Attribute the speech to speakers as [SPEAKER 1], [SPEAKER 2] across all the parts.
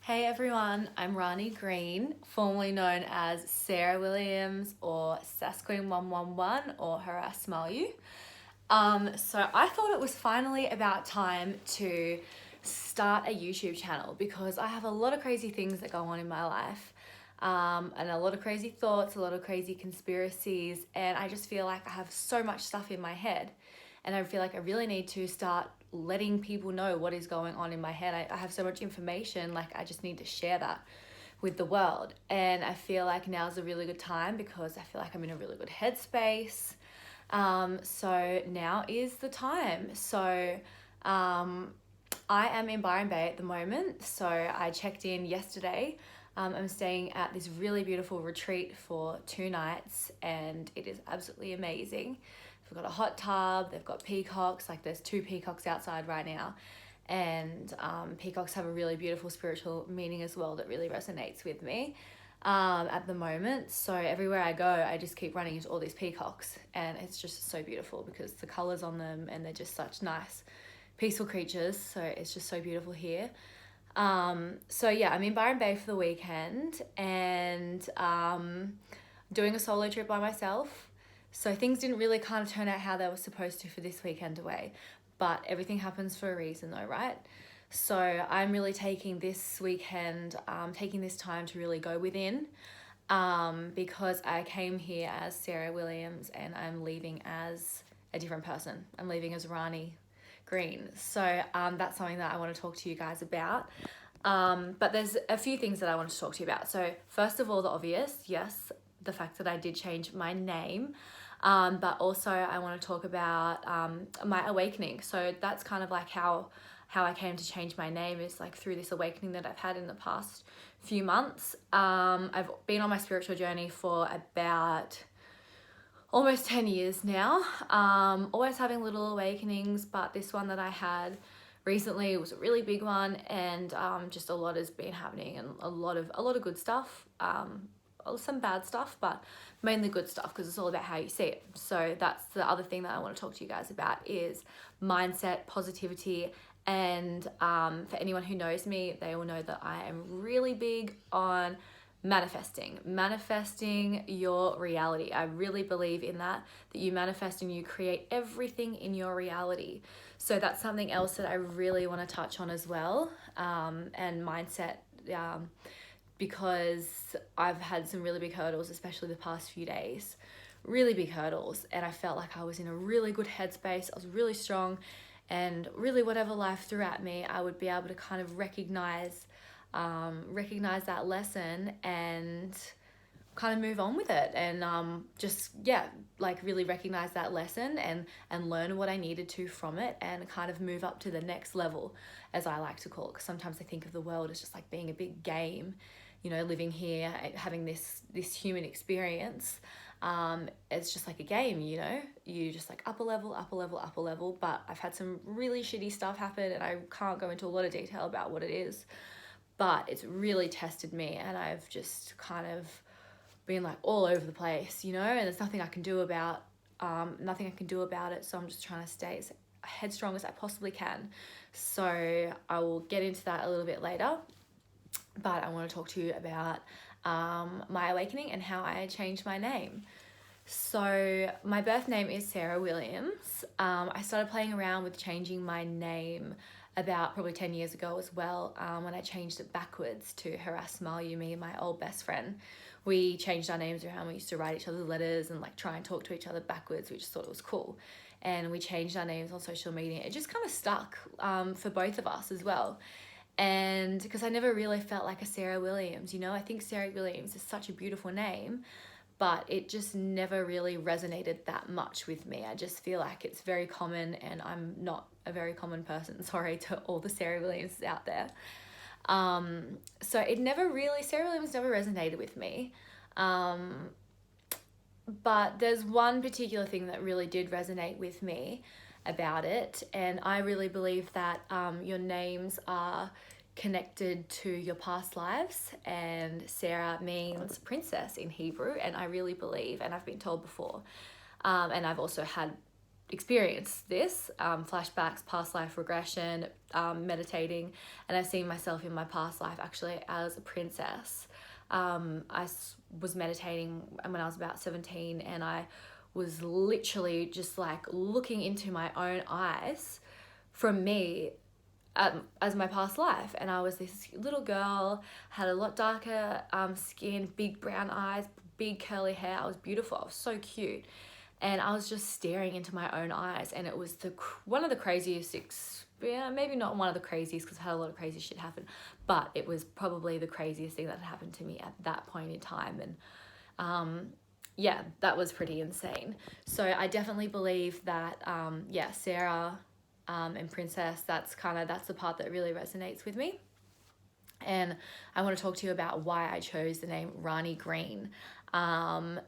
[SPEAKER 1] Hey everyone, I'm Rani Green, formerly known as Sarah Williams or SassQueen111 or Harass Malu. So I thought it was finally about time to start a YouTube channel because I have a lot of crazy things that go on in my life. And a lot of crazy thoughts, a lot of crazy conspiracies, and I just feel like I have so much stuff in my head. And I feel like I really need to start letting people know what is going on in my head. I have so much information, like I just need to share that with the world. And I feel like now's a really good time because I feel like I'm in a really good headspace. So now is the time. I am in Byron Bay at the moment. So I checked in yesterday. I'm staying at this really beautiful retreat for 2 nights and it is absolutely amazing. They've got a hot tub, they've got peacocks, like there's 2 peacocks outside right now. And peacocks have a really beautiful spiritual meaning as well that really resonates with me at the moment. So everywhere I go, I just keep running into all these peacocks, and it's just so beautiful because the colors on them and they're just such nice, peaceful creatures. So it's just so beautiful here. So yeah, I'm in Byron Bay for the weekend and doing a solo trip by myself. So things didn't really kind of turn out how they were supposed to for this weekend away, but everything happens for a reason though, right? So I'm really taking this weekend, taking this time to really go within, because I came here as Sarah Williams and I'm leaving as a different person. I'm leaving as Rani Green. So that's something that I want to talk to you guys about. But there's a few things that I want to talk to you about. So first of all, the obvious, yes, the fact that I did change my name. But also I want to talk about my awakening. So that's kind of like how I came to change my name, is like through this awakening that I've had in the past few months. I've been on my spiritual journey for about almost 10 years now. Always having little awakenings, but this one that I had recently was a really big one, and just a lot has been happening, and a lot of good stuff. Some bad stuff, but mainly good stuff because it's all about how you see it. So that's the other thing that I want to talk to you guys about is mindset, positivity, and for anyone who knows me, they will know that I am really big on manifesting your reality. I really believe in that you manifest and you create everything in your reality. So that's something else that I really want to touch on as well, and mindset, because I've had some really big hurdles, especially the past few days, really big hurdles, and I felt like I was in a really good headspace. I was really strong, and really whatever life threw at me, I would be able to kind of recognize that lesson and kind of move on with it, and just yeah, like really recognize that lesson and learn what I needed to from it, and kind of move up to the next level, as I like to call it, because sometimes I think of the world as just like being a big game, living here, having this human experience. It's just like a game, you just like upper level, upper level, upper level. But I've had some really shitty stuff happen, and I can't go into a lot of detail about what it is, but it's really tested me, and I've just kind of been like all over the place, and there's nothing I can do about it. So I'm just trying to stay as headstrong as I possibly can. So I will get into that a little bit later, but I want to talk to you about my awakening and how I changed my name. So my birth name is Sarah Williams. I started playing around with changing my name about probably 10 years ago as well, when I changed it backwards to Harass Malu, me and my old best friend. We changed our names around. We used to write each other's letters and like try and talk to each other backwards. We just thought it was cool. And we changed our names on social media. It just kind of stuck for both of us as well. And because I never really felt like a Sarah Williams, I think Sarah Williams is such a beautiful name, but it just never really resonated that much with me. I just feel like it's very common, and I'm not a very common person. Sorry to all the Sarah Williams out there. So Sarah Williams never resonated with me. But there's one particular thing that really did resonate with me about it, and I really believe that your names are connected to your past lives, and Sarah means princess in Hebrew, and I really believe, and I've been told before, and I've also had experienced this, flashbacks, past life regression, meditating, and I've seen myself in my past life actually as a princess. Was meditating when I was about 17, and I was literally just like looking into my own eyes from me as my past life, and I was this little girl, had a lot darker skin, big brown eyes, big curly hair. I was beautiful. I was so cute, and I was just staring into my own eyes, and it was one of the craziest maybe not one of the craziest, because I had a lot of crazy shit happen, but it was probably the craziest thing that had happened to me at that point in time. And yeah, that was pretty insane. So I definitely believe that Sarah and princess, that's the part that really resonates with me. And I want to talk to you about why I chose the name Rani Green.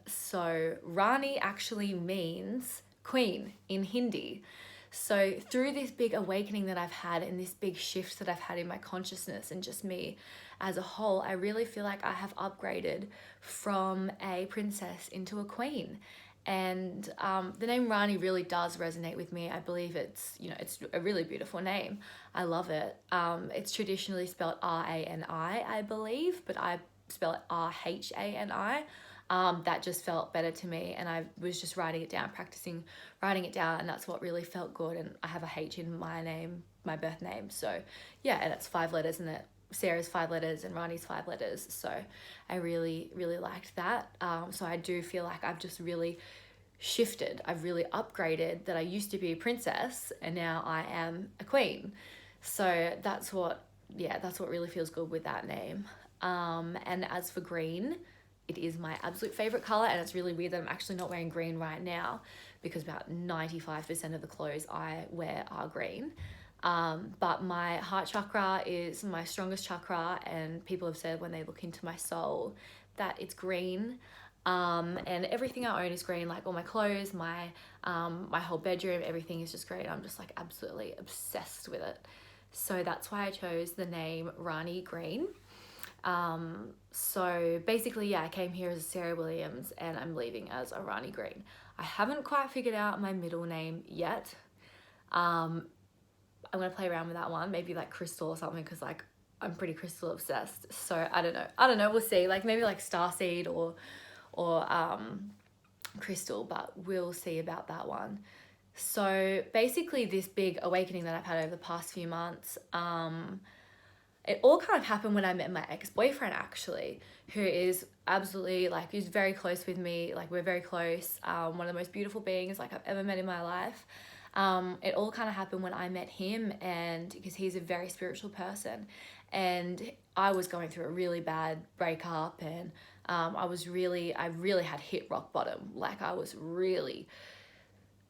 [SPEAKER 1] So Rani actually means queen in Hindi. So through this big awakening that I've had and this big shift that I've had in my consciousness and just me as a whole, I really feel like I have upgraded from a princess into a queen. And the name Rani really does resonate with me. I believe it's a really beautiful name. I love it. It's traditionally spelled Rani, I believe, but I spell it Rhani. That just felt better to me, and I was just writing it down, practicing writing it down, and that's what really felt good. And I have a H in my name, my birth name, so yeah, and it's 5 letters, and Sarah's 5 letters and Rani's 5 letters, so I really liked that. So I do feel like I've just really shifted, I've really upgraded, that I used to be a princess and now I am a queen. So that's what really feels good with that name. And as for green, it is my absolute favorite color, and it's really weird that I'm actually not wearing green right now, because about 95% of the clothes I wear are green. But my heart chakra is my strongest chakra, and people have said when they look into my soul that it's green. And everything I own is green, like all my clothes, my whole bedroom, everything is just green. I'm just like absolutely obsessed with it. So that's why I chose the name Rani Green. So basically, I came here as Sarah Williams and I'm leaving as a Rani Green. I haven't quite figured out my middle name yet. I'm gonna play around with that one, maybe like Crystal or something, because like I'm pretty crystal obsessed. So I don't know, we'll see, like maybe like Starseed or Crystal, but we'll see about that one. So basically, this big awakening that I've had over the past few months, it all kind of happened when I met my ex-boyfriend, actually, who is absolutely, like, he's very close with me. Like, we're very close. One of the most beautiful beings, like, I've ever met in my life. It all kind of happened when I met him, and because he's a very spiritual person. And I was going through a really bad breakup, and I really had hit rock bottom. Like, I was really...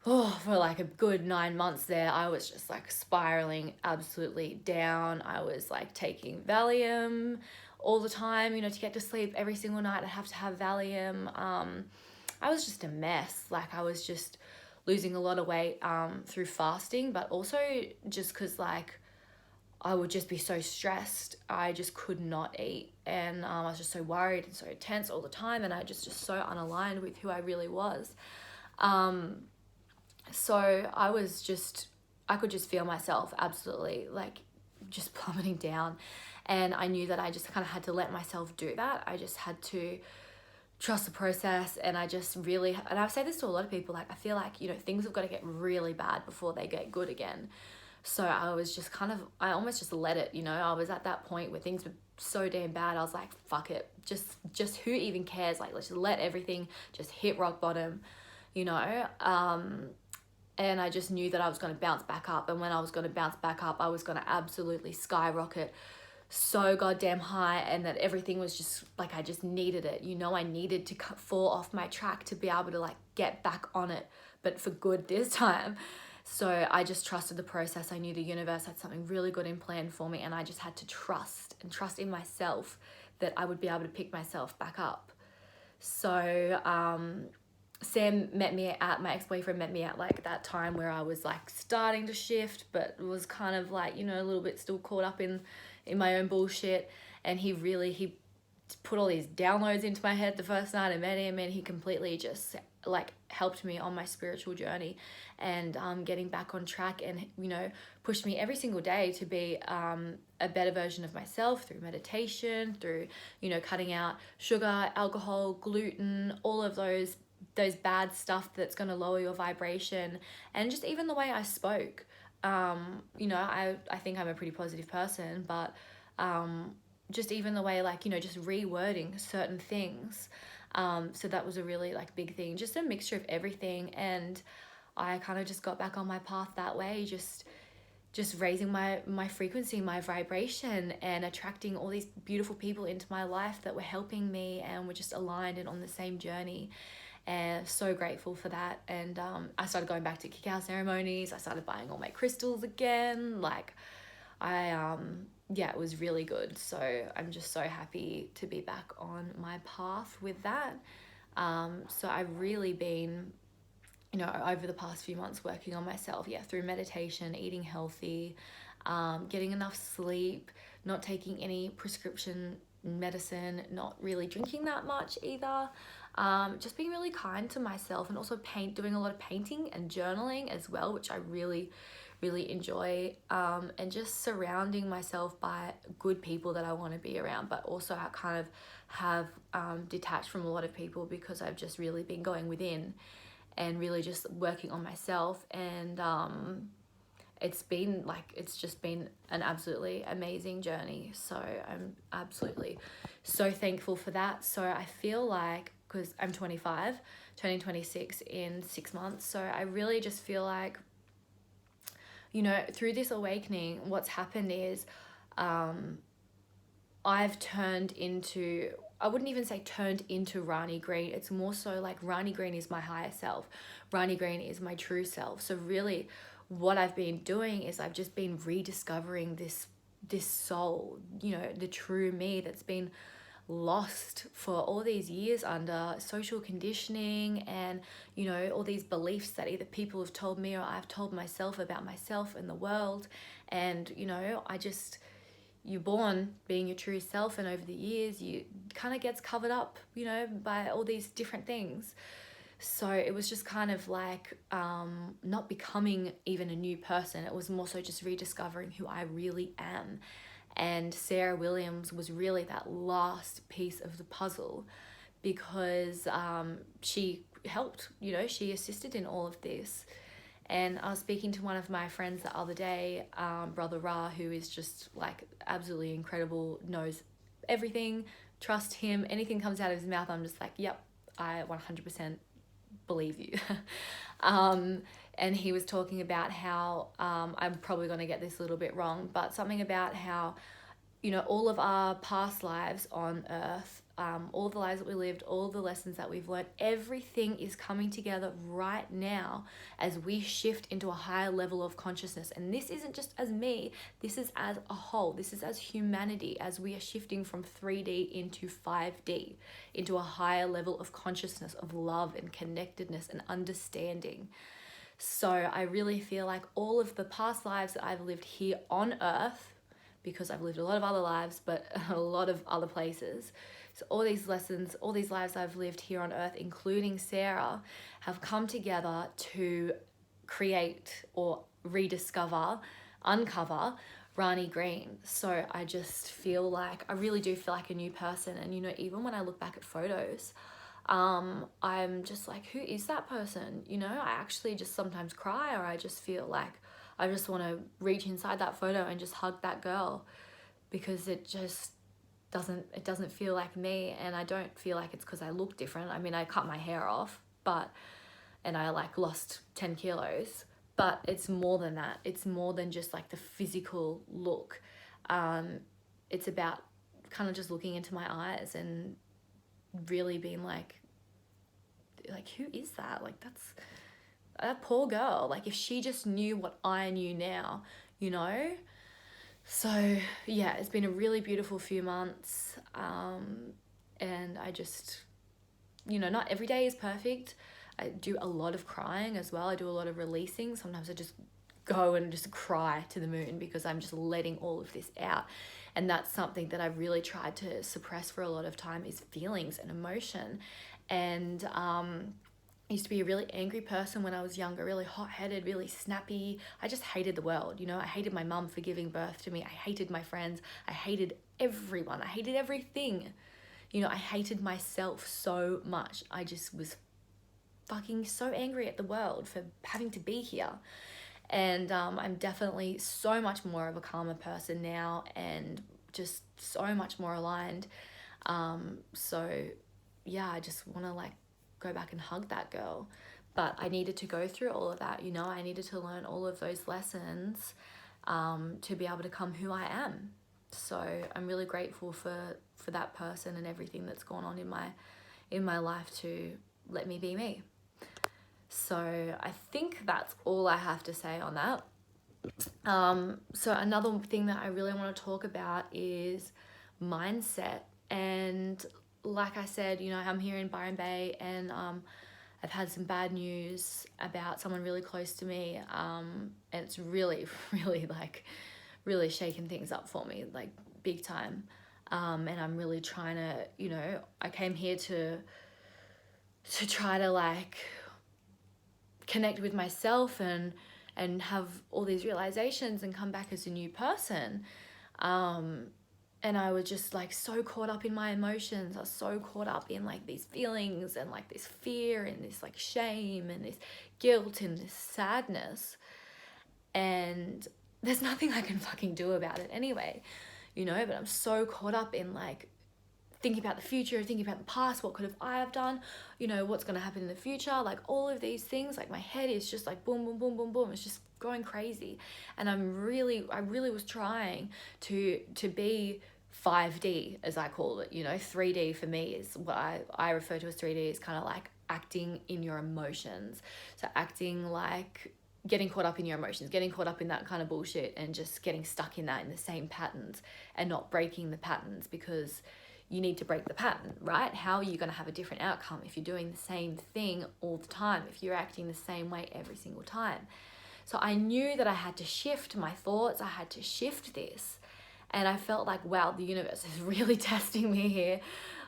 [SPEAKER 1] for like a good 9 months there, I was just like spiraling absolutely down. I was like taking Valium all the time, to get to sleep every single night. I'd have to have Valium. I was just a mess. Like, I was just losing a lot of weight through fasting, but also just because like I would just be so stressed. I just could not eat, and I was just so worried and so tense all the time, and I just so unaligned with who I really was. So I could just feel myself absolutely like just plummeting down, and I knew that I just kind of had to let myself do that. I just had to trust the process, and I just really, and I've said this to a lot of people, like I feel like, things have got to get really bad before they get good again. So I was just I almost just let it, I was at that point where things were so damn bad. I was like, fuck it, just who even cares? Like, let's just let everything just hit rock bottom, and I just knew that I was going to bounce back up. And when I was going to bounce back up, I was going to absolutely skyrocket so goddamn high, and that everything was just like, I just needed it. I needed to fall off my track to be able to like get back on it, but for good this time. So I just trusted the process. I knew the universe had something really good in plan for me, and I just had to trust in myself that I would be able to pick myself back up. So, my ex-boyfriend met me at like that time where I was like starting to shift, but was kind of like, a little bit still caught up in my own bullshit. And he put all these downloads into my head the first night I met him, and he completely just like helped me on my spiritual journey and getting back on track, and pushed me every single day to be a better version of myself through meditation, through cutting out sugar, alcohol, gluten, all of those bad stuff that's going to lower your vibration, and just even the way I spoke. I think I'm a pretty positive person, but just even the way just rewording certain things. So that was a really big thing, just a mixture of everything. And I kind of just got back on my path that way, just raising my frequency, my vibration, and attracting all these beautiful people into my life that were helping me and were just aligned and on the same journey. And so grateful for that. And I started going back to cacao ceremonies. I started buying all my crystals again. It was really good. So I'm just so happy to be back on my path with that. So I've really been, over the past few months working on myself, through meditation, eating healthy, getting enough sleep, not taking any prescription medicine, not really drinking that much either. Just being really kind to myself, and also doing a lot of painting and journaling as well, which I really enjoy, and just surrounding myself by good people that I want to be around, but also I kind of have detached from a lot of people because I've just really been going within and really just working on myself. And it's just been an absolutely amazing journey. So I'm absolutely so thankful for that. So I feel like, because I'm 25, turning 26 in 6 months, so I really just feel like, through this awakening, what's happened is I've turned into, I wouldn't even say turned into Rani Green. It's more so like Rani Green is my higher self. Rani Green is my true self. So really what I've been doing is I've just been rediscovering this soul, the true me that's been lost for all these years under social conditioning and all these beliefs that either people have told me or I've told myself about myself and the world. And you're born being your true self, and over the years you kind of gets covered up by all these different things. So it was just kind of not becoming even a new person. It was more so just rediscovering who I really am. And Sarah Williams was really that last piece of the puzzle, because she helped, she assisted in all of this. And I was speaking to one of my friends the other day, Brother Ra, who is just absolutely incredible, knows everything, trust him. Anything comes out of his mouth, I'm just yep, I 100% believe you. And he was talking about how, I'm probably going to get this a little bit wrong, but something about how, all of our past lives on earth, all the lives that we lived, all the lessons that we've learned, everything is coming together right now as we shift into a higher level of consciousness. And this isn't just as me, this is as a whole, this is as humanity, as we are shifting from 3D into 5D, into a higher level of consciousness, of love and connectedness and understanding. So I really feel like all of the past lives that I've lived here on earth, because I've lived a lot of other lives, but a lot of other places. So all these lessons, all these lives I've lived here on earth, including Sarah, have come together to create or rediscover, uncover Rani Green. So I just feel like, I really do feel like a new person. And, even when I look back at photos, I'm just who is that person? I actually just sometimes cry, or I just feel like I just want to reach inside that photo and just hug that girl, because it just doesn't feel like me. And I don't feel like it's because I look different. I mean, I cut my hair off, and I lost 10 kilos, but it's more than that. It's more than just the physical look. It's about kind of just looking into my eyes and really being who is that? That's that poor girl. If she just knew what I knew now, So yeah, it's been a really beautiful few months. And I just, not every day is perfect. I do a lot of crying as well. I do a lot of releasing. Sometimes I just go and just cry to the moon because I'm just letting all of this out. And that's something that I've really tried to suppress for a lot of time, is feelings and emotion. And I used to be a really angry person when I was younger, really hot-headed, really snappy. I just hated the world, you know. I hated my mum for giving birth to me. I hated my friends. I hated everyone. I hated everything. You know, I hated myself so much. I just was fucking so angry at the world for having to be here. And I'm definitely so much more of a calmer person now, and just so much more aligned. So yeah, I just want to like go back and hug that girl. But I needed to go through all of that, you know. I needed to learn all of those lessons to be able to become who I am. So I'm really grateful for that person and everything that's gone on in my life to let me be me. So I think that's all I have to say on that. So another thing that I really want to talk about is mindset. And like I said, you know, I'm here in Byron Bay, and I've had some bad news about someone really close to me. And it's really, really really shaken things up for me, like big time. And I'm really trying to, you know, I came here to try to like connect with myself and have all these realizations and come back as a new person. And I was just like so caught up in my emotions. I was so caught up in like these feelings and like this fear and this like shame and this guilt and this sadness. And there's nothing I can fucking do about it anyway, you know, but I'm so caught up in like thinking about the future, thinking about the past, what could have I have done, you know, what's going to happen in the future, like all of these things, like my head is just like boom, boom, boom, boom, boom. It's just going crazy. And I really was trying to be 5D, as I call it, you know. 3D for me is what I refer to as 3D, is kind of like acting in your emotions. So acting like getting caught up in your emotions, getting caught up in that kind of bullshit and just getting stuck in that, in the same patterns, and not breaking the patterns, because you need to break the pattern, right? How are you going to have a different outcome if you're doing the same thing all the time, if you're acting the same way every single time? So I knew that I had to shift my thoughts, I had to shift this. And I felt like, wow, the universe is really testing me here.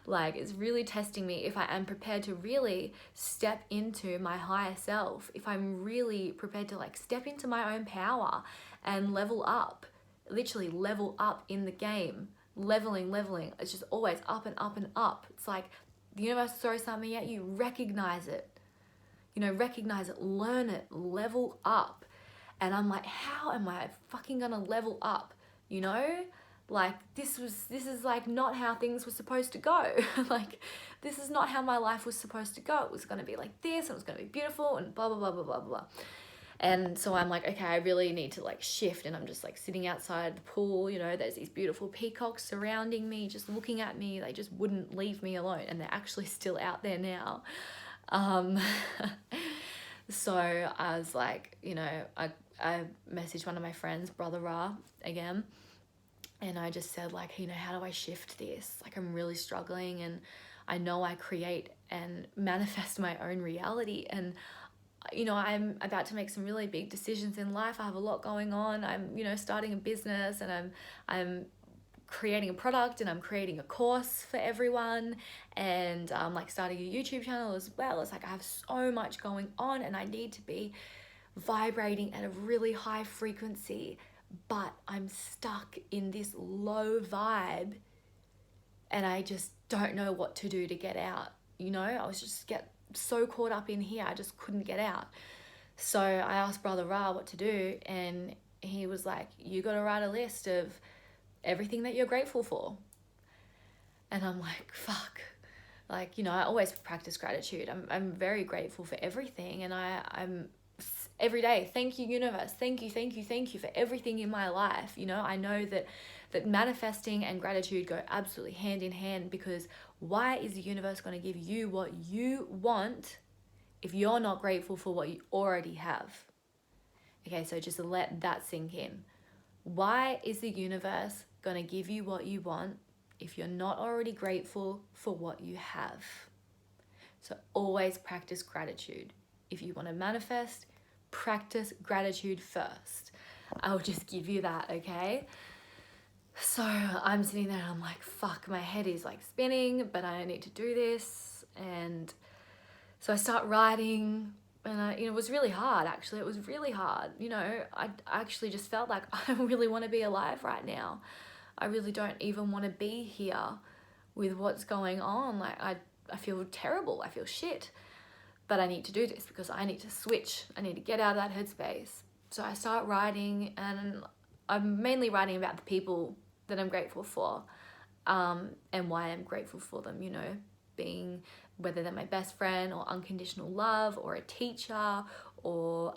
[SPEAKER 1] Like, it's really testing me if I am prepared to really step into my higher self, if I'm really prepared to like step into my own power and level up, literally level up in the game. Leveling. It's just always up and up and up. It's like the universe throws something at you, recognize it. You know, recognize it, learn it, level up. And I'm like, how am I fucking gonna level up? You know? Like, this is like not how things were supposed to go. Like, this is not how my life was supposed to go. It was gonna be like this, and it was gonna be beautiful, and blah, blah, blah, blah, blah, blah. And so I'm like, okay, I really need to like shift. And I'm just like sitting outside the pool, you know, there's these beautiful peacocks surrounding me, just looking at me. They just wouldn't leave me alone. And they're actually still out there now. So I was like, you know, I messaged one of my friends, Brother Ra, again. And I just said like, you know, how do I shift this? Like, I'm really struggling, and I know I create and manifest my own reality. And you know, I'm about to make some really big decisions in life. I have a lot going on. I'm, you know, starting a business, and I'm creating a product, and I'm creating a course for everyone, and like starting a YouTube channel as well. It's like I have so much going on, and I need to be vibrating at a really high frequency, but I'm stuck in this low vibe, and I just don't know what to do to get out. You know, I was just so caught up in here, I just couldn't get out. So I asked Brother Ra what to do, and he was like, you got to write a list of everything that you're grateful for. And I'm like, fuck. Like, you know, I always practice gratitude. I'm very grateful for everything, and I'm every day, thank you, universe, thank you for everything in my life. You know, I know that manifesting and gratitude go absolutely hand in hand, because why is the universe going to give you what you want if you're not grateful for what you already have? Okay, so just let that sink in. Why is the universe going to give you what you want if you're not already grateful for what you have? So always practice gratitude. If you want to manifest, practice gratitude first. I'll just give you that, okay? So I'm sitting there and I'm like, fuck, my head is like spinning, but I need to do this. And so I start writing, and it was really hard, actually. It was really hard. I actually just felt like I really want to be alive right now. I really don't even want to be here with what's going on. Like, I feel terrible. I feel shit. But I need to do this because I need to switch. I need to get out of that headspace. So I start writing, and I'm mainly writing about the people that I'm grateful for, and why I'm grateful for them, being, whether they're my best friend or unconditional love or a teacher or,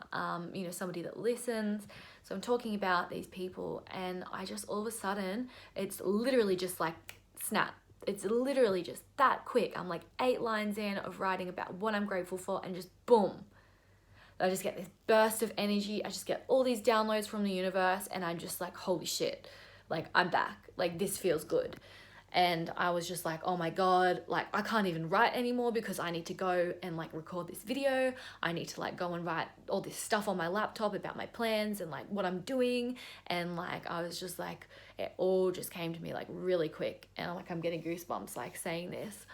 [SPEAKER 1] somebody that listens. So I'm talking about these people, and I just, all of a sudden, it's literally just like snap. It's literally just that quick. I'm like 8 lines in of writing about what I'm grateful for, and just boom. I just get this burst of energy. I just get all these downloads from the universe, and I'm just like, holy shit, like I'm back. Like this feels good. And I was just like, oh my God, like I can't even write anymore because I need to go and like record this video. I need to like go and write all this stuff on my laptop about my plans and like what I'm doing. And like, I was just like, it all just came to me like really quick. And like, I'm getting goosebumps like saying this.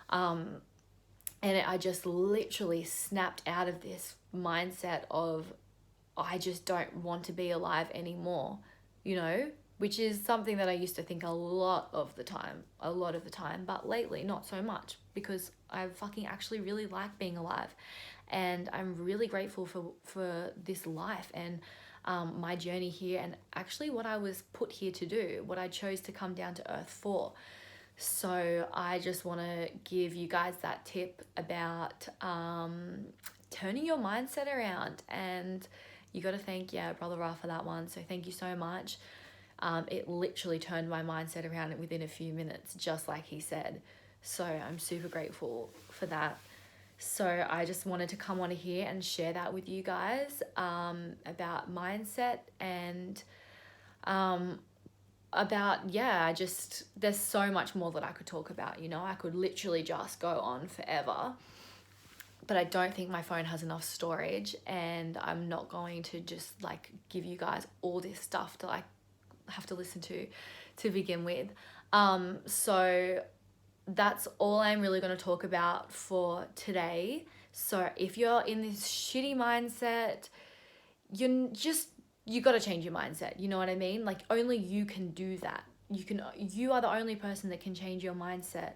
[SPEAKER 1] I just literally snapped out of this mindset of, I just don't want to be alive anymore, which is something that I used to think a lot of the time, but lately not so much, because I fucking actually really like being alive, and I'm really grateful for this life and my journey here, and actually what I was put here to do, what I chose to come down to earth for. So I just want to give you guys that tip about turning your mindset around, and you got to thank Brother Ra for that one. So thank you so much. It literally turned my mindset around within a few minutes, just like he said. So I'm super grateful for that. So I just wanted to come on here and share that with you guys about mindset, and about, there's so much more that I could talk about. I could literally just go on forever, but I don't think my phone has enough storage, and I'm not going to just like give you guys all this stuff to like have to listen to begin with. So that's all I'm really going to talk about for today. So if you're in this shitty mindset, you got to change your mindset. You know what I mean? Like only you can do that. You are the only person that can change your mindset,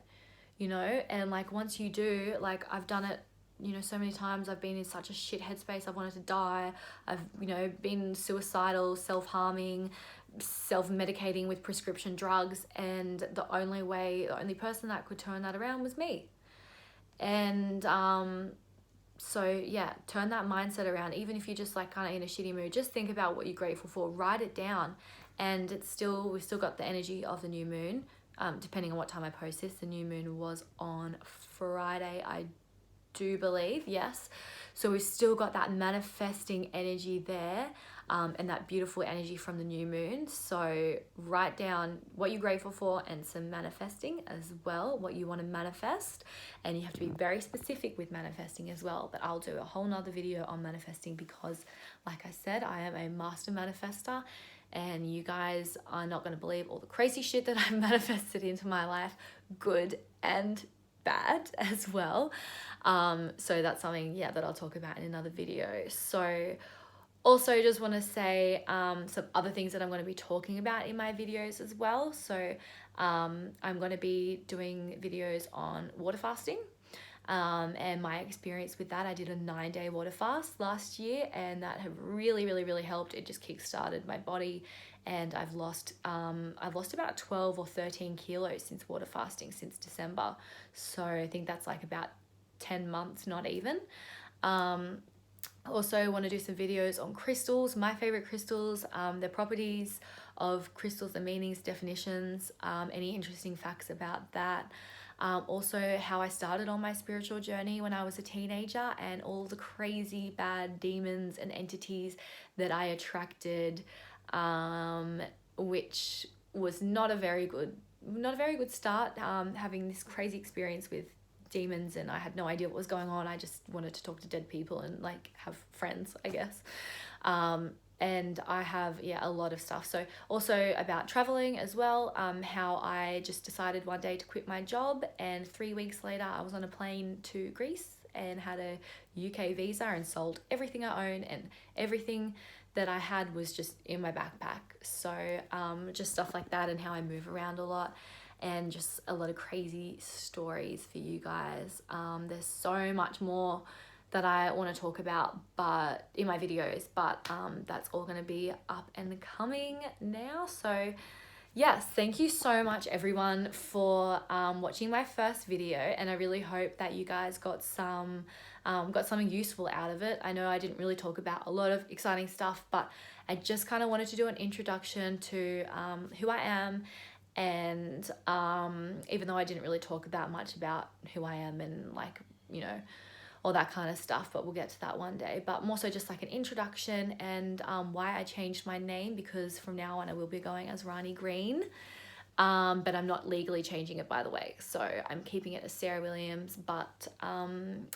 [SPEAKER 1] and like once you do, like I've done it, so many times. I've been in such a shit headspace. I've wanted to die. I've, been suicidal, self-harming, self-medicating with prescription drugs, and the only person that could turn that around was me. And so yeah, turn that mindset around. Even if you're just like kind of in a shitty mood, just think about what you're grateful for, write it down. And we've still got the energy of the new moon, depending on what time I post this. The new moon was on Friday, I do believe, yes. So we've still got that manifesting energy there, and that beautiful energy from the new moon. So write down what you're grateful for, and some manifesting as well, what you want to manifest. And you have to be very specific with manifesting as well, but I'll do a whole nother video on manifesting, because like I said, I am a master manifester, and you guys are not going to believe all the crazy shit that I've manifested into my life, good and bad as well. So that's something that I'll talk about in another video. So also just want to say some other things that I'm going to be talking about in my videos as well. So I'm going to be doing videos on water fasting, and my experience with that. I did a 9-day water fast last year, and that have really, really, really helped. It just kick-started my body, and I've lost about 12 or 13 kilos since water fasting, since December. So I think that's like about 10 months, not even. Also want to do some videos on crystals, my favorite crystals, the properties of crystals, the meanings, definitions, any interesting facts about that. Also how I started on my spiritual journey when I was a teenager, and all the crazy bad demons and entities that I attracted, which was not a very good start, having this crazy experience with demons and I had no idea what was going on. I just wanted to talk to dead people and like have friends, I guess. And I have, a lot of stuff. So also about traveling as well, how I just decided one day to quit my job, and 3 weeks later I was on a plane to Greece and had a UK visa and sold everything I own, and everything that I had was just in my backpack. So just stuff like that, and how I move around a lot, and just a lot of crazy stories for you guys. There's so much more that I want to talk about but in my videos, but that's all going to be up and coming now. So yes, thank you so much everyone for watching my first video, and I really hope that you guys got something useful out of it. I know I didn't really talk about a lot of exciting stuff, but I just kind of wanted to do an introduction to who I am, and even though I didn't really talk that much about who I am and like, all that kind of stuff, but we'll get to that one day. But more so just like an introduction, and why I changed my name, because from now on I will be going as Rani Green, but I'm not legally changing it, by the way. So I'm keeping it as Sarah Williams, but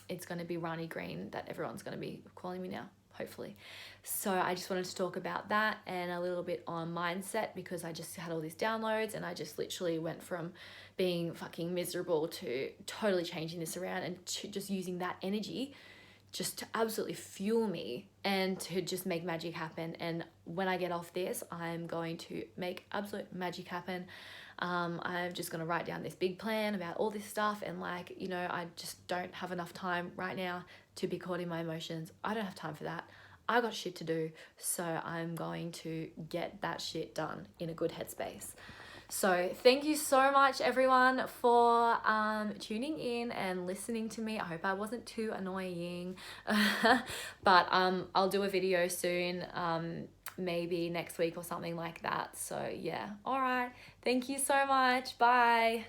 [SPEAKER 1] it's going to be Rani Green that everyone's going to be calling me now, hopefully. So I just wanted to talk about that and a little bit on mindset, because I just had all these downloads and I just literally went from being fucking miserable to totally changing this around, and to just using that energy just to absolutely fuel me and to just make magic happen. And when I get off this, I'm going to make absolute magic happen. I'm just going to write down this big plan about all this stuff, and like, I just don't have enough time right now to be caught in my emotions. I don't have time for that. I got shit to do, so I'm going to get that shit done in a good headspace. So thank you so much everyone for tuning in and listening to me. I hope I wasn't too annoying, but I'll do a video soon, maybe next week or something like that. So yeah, all right, thank you so much, bye.